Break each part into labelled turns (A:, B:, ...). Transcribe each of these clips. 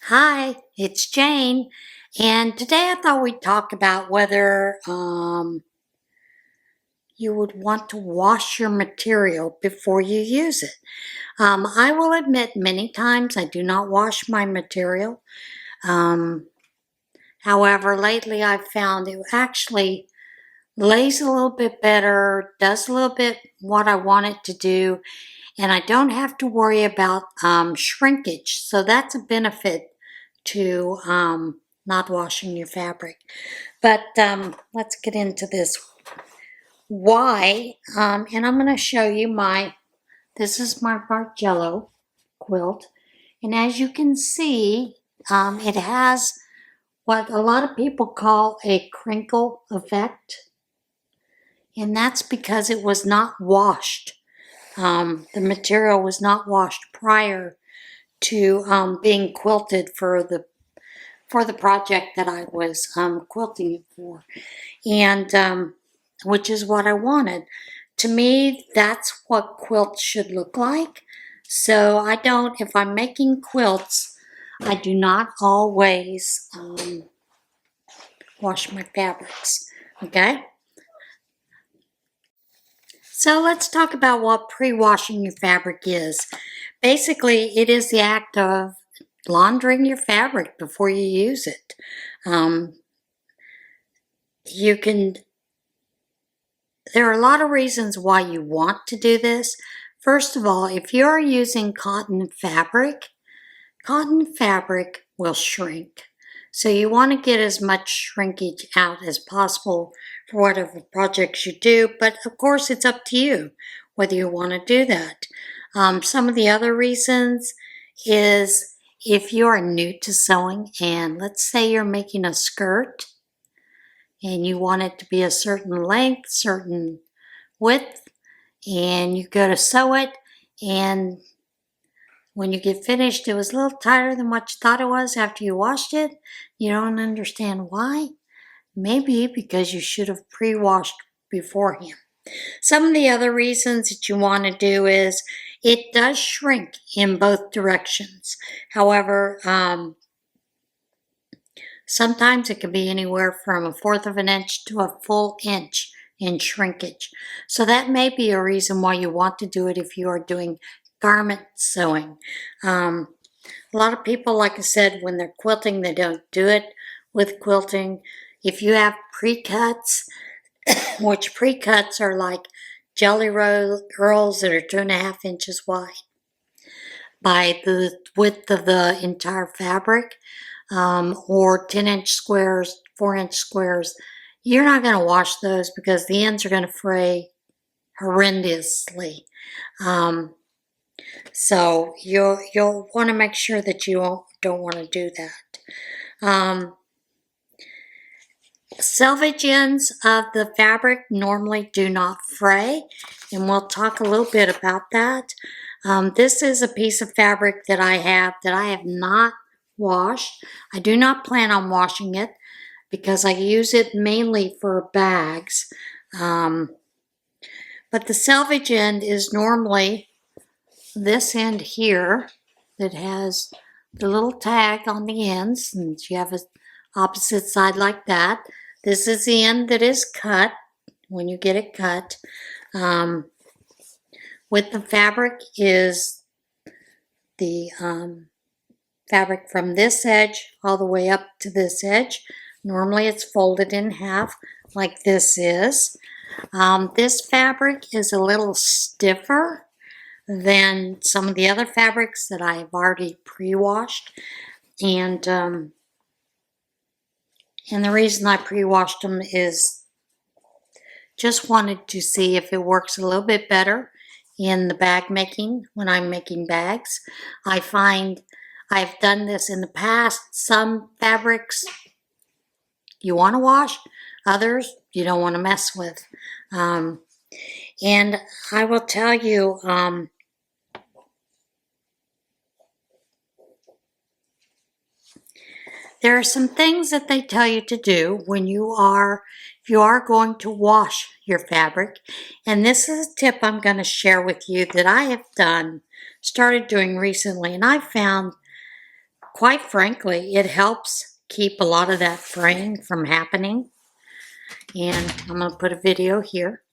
A: Hi, it's Jane, and today I thought we'd talk about whether you would want to wash your material before you use it. I will admit many times I do not wash my material. However, lately I've found it actually lays a little bit better, does a little bit what I want it to do, and I don't have to worry about shrinkage. So that's a benefit to not washing your fabric. But let's get into this why. And I'm going to show you this is my Bargello quilt. And as you can see, it has what a lot of people call a crinkle effect. And that's because it was not washed. The material was not washed prior to being quilted for the project that I was quilting it for, and which is what I wanted. To me, that's what quilts should look like. So I don't, if I'm making quilts, I do not always wash my fabrics, okay? So let's talk about what pre-washing your fabric is. Basically, it is the act of laundering your fabric before you use it. There are a lot of reasons why you want to do this. First of all, if you're using cotton fabric will shrink. So you want to get as much shrinkage out as possible for whatever projects you do, but of course it's up to you whether you want to do that. Some of the other reasons is if you are new to sewing and let's say you're making a skirt and you want it to be a certain length, certain width, and you go to sew it, and when you get finished, it was a little tighter than what you thought it was after you washed it. You don't understand why. Maybe because you should have pre-washed beforehand. Some of the other reasons that you want to do is it does shrink in both directions. However, sometimes it can be anywhere from 1/4 of an inch to a full inch in shrinkage. So that may be a reason why you want to do it if you are doing garment sewing. A lot of people, like I said, when they're quilting, they don't do it with quilting. If you have pre-cuts, which pre-cuts are like jelly rolls that are 2.5 inches wide by the width of the entire fabric, or 10-inch squares, 4-inch squares, you're not going to wash those because the ends are going to fray horrendously. So you'll want to make sure that you don't want to do that. Selvage ends of the fabric normally do not fray, and we'll talk a little bit about that. This is a piece of fabric that I have not washed. I do not plan on washing it because I use it mainly for bags. But the selvage end is normally this end here that has the little tag on the ends, and you have an opposite side like that. This is the end that is cut when you get it cut. With the fabric is the fabric from this edge all the way up to this edge. Normally it's folded in half like this is. This fabric is a little stiffer than some of the other fabrics that I've already pre-washed, and the reason I pre-washed them is just wanted to see if it works a little bit better in the bag making when I'm making bags. I find I've done this in the past. Some fabrics you want to wash, others you don't want to mess with. And I will tell you, there are some things that they tell you to do when if you are going to wash your fabric. And this is a tip I'm going to share with you that I have started doing recently, and I found quite frankly, it helps keep a lot of that fraying from happening. And I'm going to put a video here.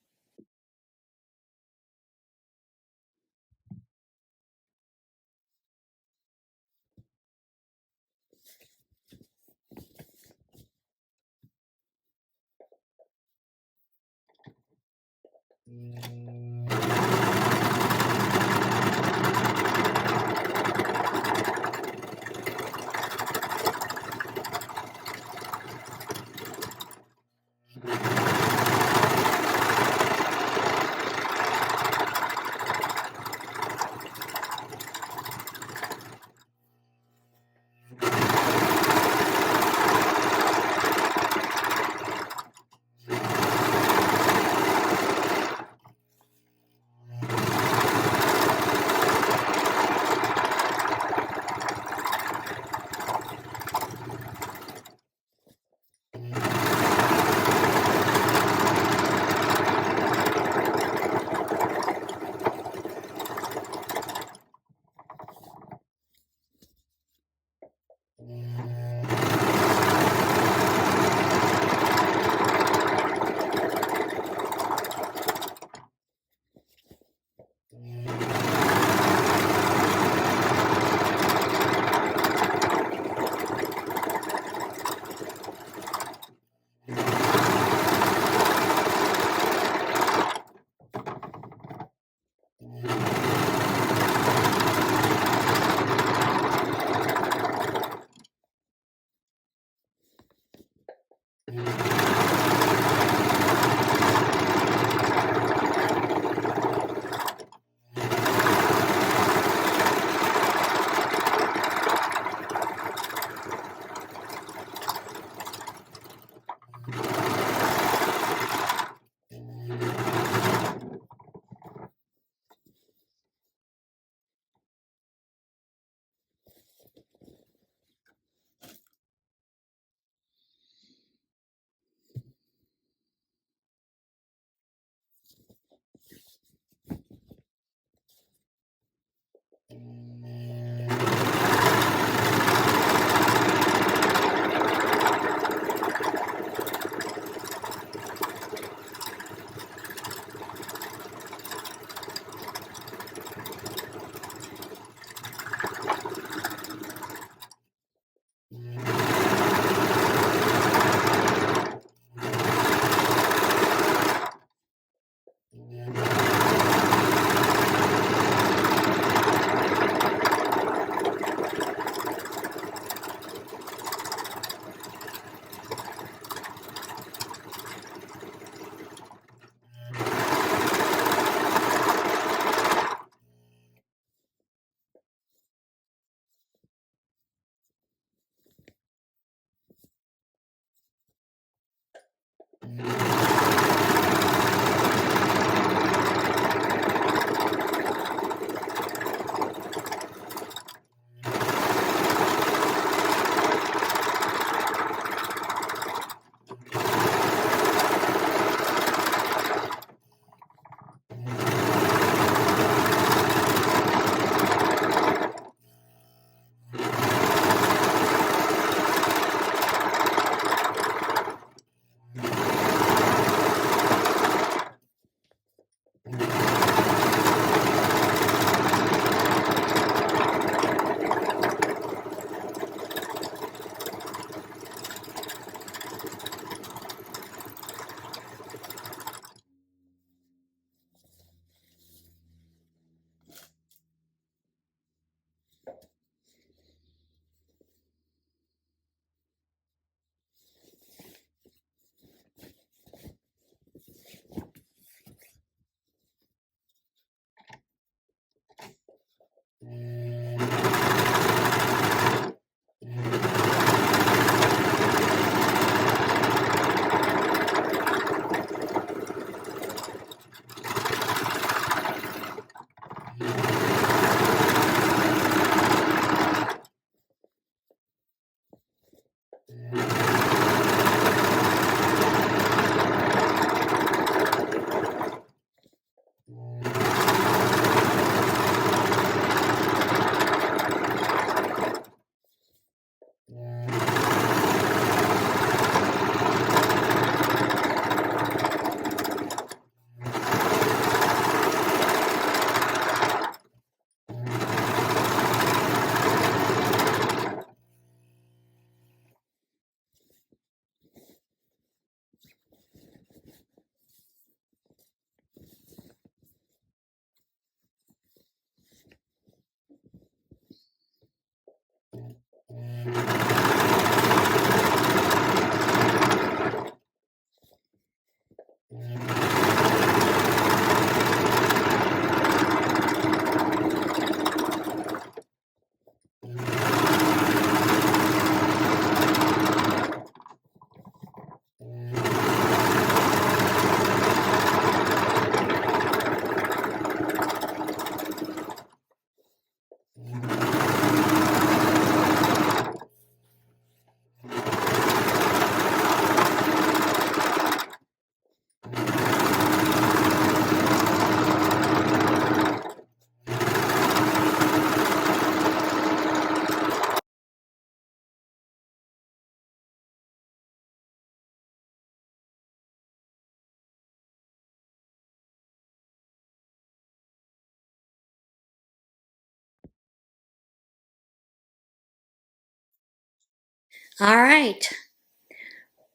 A: All right.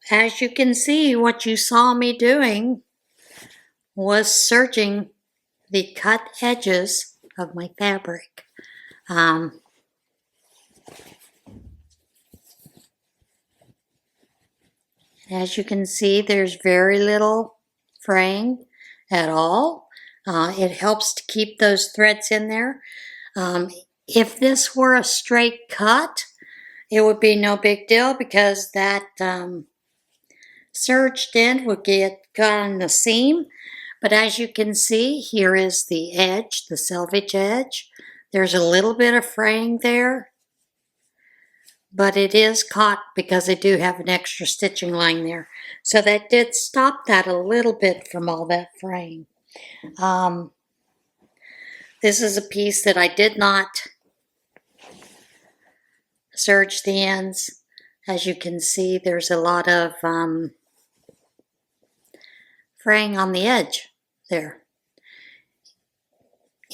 A: As you can see, what you saw me doing was serging the cut edges of my fabric. As you can see, there's very little fraying at all. It helps to keep those threads in there. If this were a straight cut, it would be no big deal because that serged end would get cut on the seam. But as you can see, here is the edge, the selvage edge. There's a little bit of fraying there, but it is caught because I do have an extra stitching line there. So that did stop that a little bit from all that fraying. This is a piece that I did not serge the ends. As you can see, there's a lot of fraying on the edge there.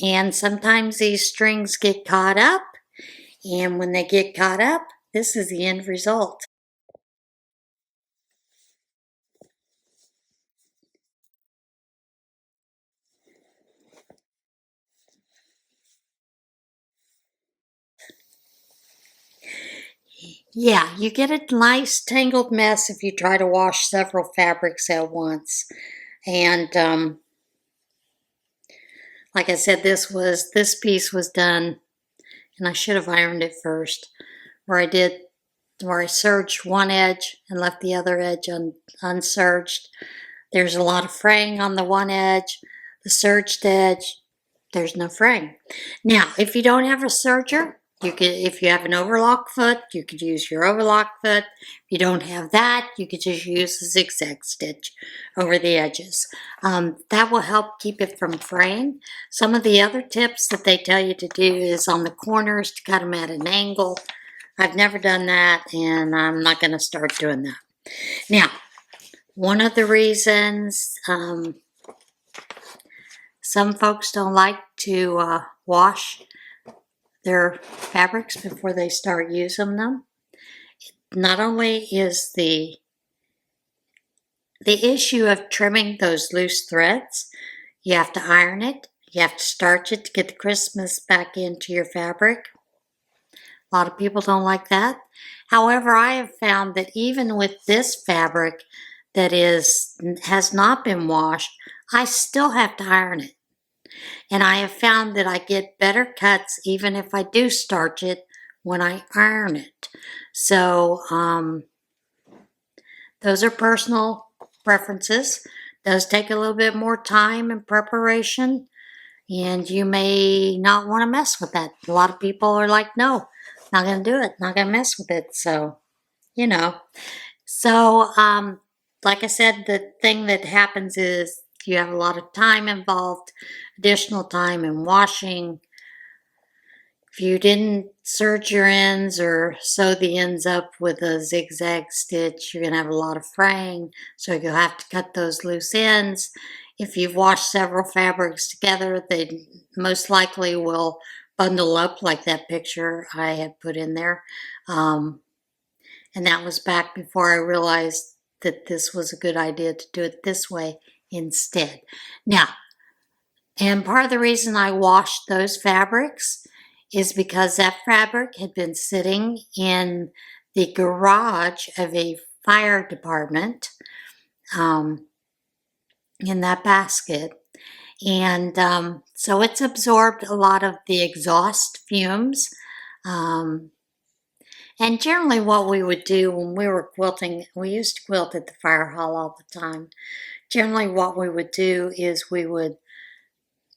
A: And sometimes these strings get caught up, and when they get caught up, this is the end result. Yeah, you get a nice tangled mess if you try to wash several fabrics at once. And like I said, this piece was done, and I should have ironed it first, where I serged one edge and left the other edge unserged. There's a lot of fraying on the one edge. The serged edge, there's no fraying. Now, if you don't have a serger, if you have an overlock foot, you could use your overlock foot. If you don't have that, you could just use the zigzag stitch over the edges. That will help keep it from fraying. Some of the other tips that they tell you to do is on the corners to cut them at an angle. I've never done that, and I'm not going to start doing that. Now, one of the reasons some folks don't like to wash their fabrics before they start using them, not only is the issue of trimming those loose threads, you have to iron it, you have to starch it to get the crispness back into your fabric. A lot of people don't like that. However, I have found that even with this fabric that has not been washed, I still have to iron it. And I have found that I get better cuts even if I do starch it when I iron it. So those are personal preferences. It does take a little bit more time and preparation, and you may not want to mess with that. A lot of people are like, no, not going to do it, not going to mess with it. So, you know. So, like I said, the thing that happens is you have a lot of time involved, additional time in washing. If you didn't serge your ends or sew the ends up with a zigzag stitch, you're going to have a lot of fraying, so you'll have to cut those loose ends. If you've washed several fabrics together, they most likely will bundle up like that picture I had put in there. And that was back before I realized that this was a good idea to do it this way instead. Now, and part of the reason I washed those fabrics is because that fabric had been sitting in the garage of a fire department in that basket. And so it's absorbed a lot of the exhaust fumes. And generally what we would do when we were quilting, we used to quilt at the fire hall all the time. Generally what we would do is we would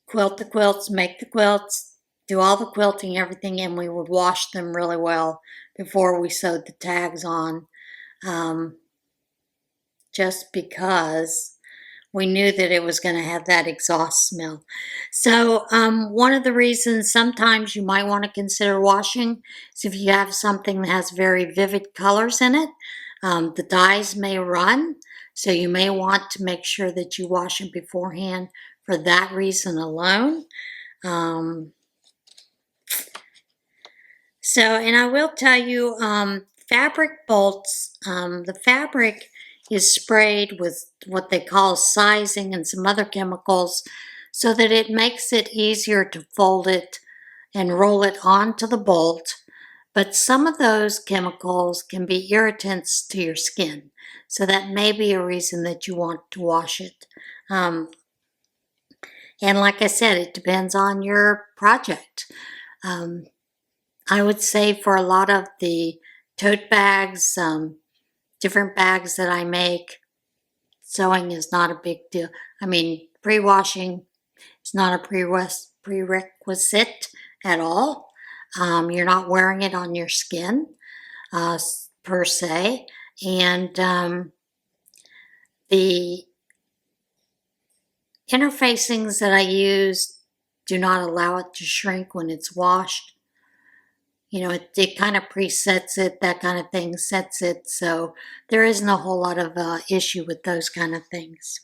A: quilt the quilts, make the quilts, do all the quilting, everything, and we would wash them really well before we sewed the tags on, just because we knew that it was going to have that exhaust smell. So one of the reasons sometimes you might want to consider washing is if you have something that has very vivid colors in it, the dyes may run, so you may want to make sure that you wash it beforehand for that reason alone. So, and I will tell you, fabric bolts, the fabric is sprayed with what they call sizing and some other chemicals so that it makes it easier to fold it and roll it onto the bolt. But some of those chemicals can be irritants to your skin. So that may be a reason that you want to wash it. And like I said, it depends on your project. I would say for a lot of the tote bags, different bags that I make, sewing is not a big deal. I mean, pre-washing is not a prerequisite at all. You're not wearing it on your skin per se. And the interfacings that I use do not allow it to shrink when it's washed. You know, it kind of presets it, that kind of thing sets it, so there isn't a whole lot of issue with those kind of things.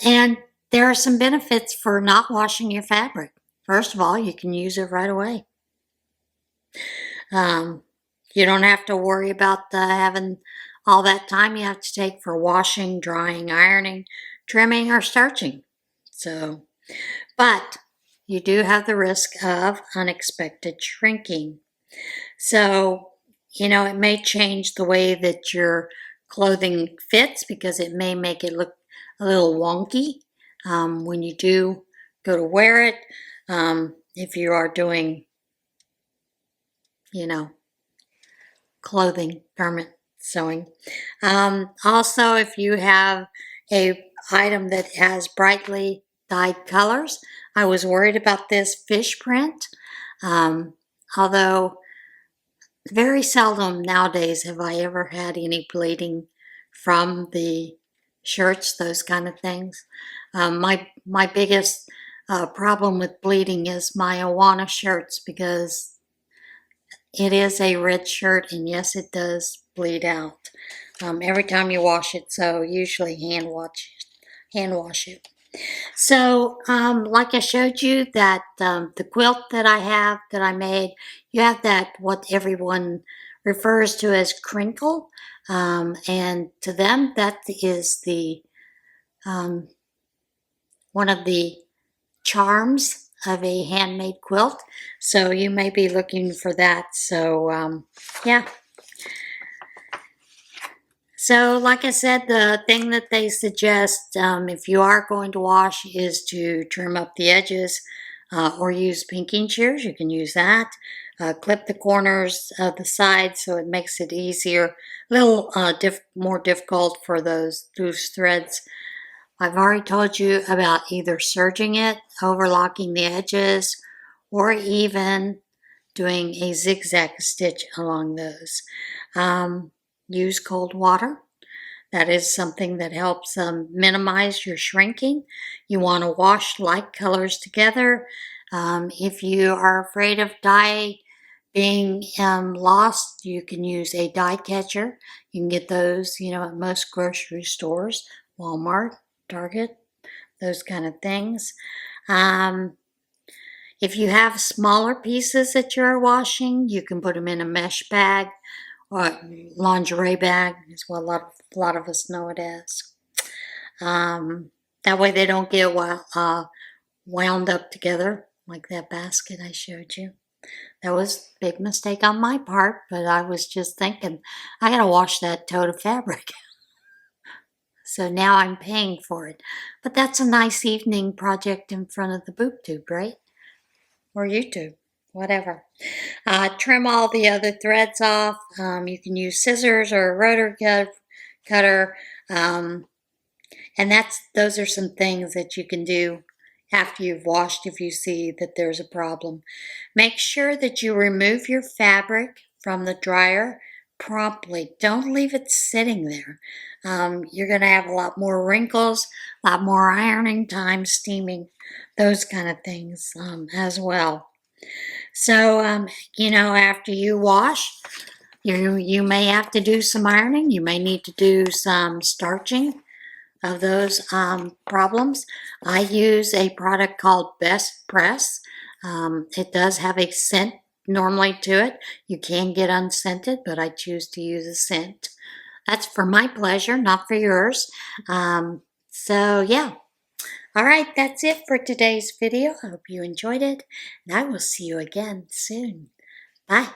A: And there are some benefits for not washing your fabric. First of all, you can use it right away. You don't have to worry about having all that time you have to take for washing, drying, ironing, trimming, or starching. So, but you do have the risk of unexpected shrinking. So, you know, it may change the way that your clothing fits because it may make it look a little wonky when you do go to wear it. If you are doing, you know, clothing, garment sewing. Also, if you have a item that has brightly dyed colors, I was worried about this fish print. Although very seldom nowadays have I ever had any bleeding from the shirts, those kind of things. My biggest problem with bleeding is my Awana shirts because it is a red shirt, and yes, it does bleed out every time you wash it. So usually hand wash it. So like I showed you that the quilt that I made, you have that what everyone refers to as crinkle, and to them that is the one of the charms of a handmade quilt. So you may be looking for that. So yeah. So like I said, the thing that they suggest if you are going to wash is to trim up the edges or use pinking shears. You can use that. Clip the corners of the sides so it makes it easier. A little more difficult for those loose threads. I've already told you about either serging it, overlocking the edges, or even doing a zigzag stitch along those. Use cold water. That is something that helps minimize your shrinking. You want to wash light colors together. If you are afraid of dye being lost, you can use a dye catcher. You can get those, you know, at most grocery stores, Walmart, Target, those kind of things. If you have smaller pieces that you're washing, you can put them in a mesh bag or lingerie bag is what a lot of us know it as. That way they don't get wound up together like that basket I showed you. That was a big mistake on my part, but I was just thinking, I gotta wash that tote of fabric. So now I'm paying for it. But that's a nice evening project in front of the boob tube, right? Or YouTube, whatever. Trim all the other threads off. You can use scissors or a rotor cutter. And those are some things that you can do after you've washed if you see that there's a problem. Make sure that you remove your fabric from the dryer promptly. Don't leave it sitting there. You're going to have a lot more wrinkles, a lot more ironing time, steaming, those kind of things as well. So, you know, after you wash, you may have to do some ironing. You may need to do some starching of those problems. I use a product called Best Press. It does have a scent normally do it. You can get unscented, but I choose to use a scent. That's for my pleasure, not for yours. So yeah. All right, that's it for today's video. I hope you enjoyed it, and I will see you again soon. Bye.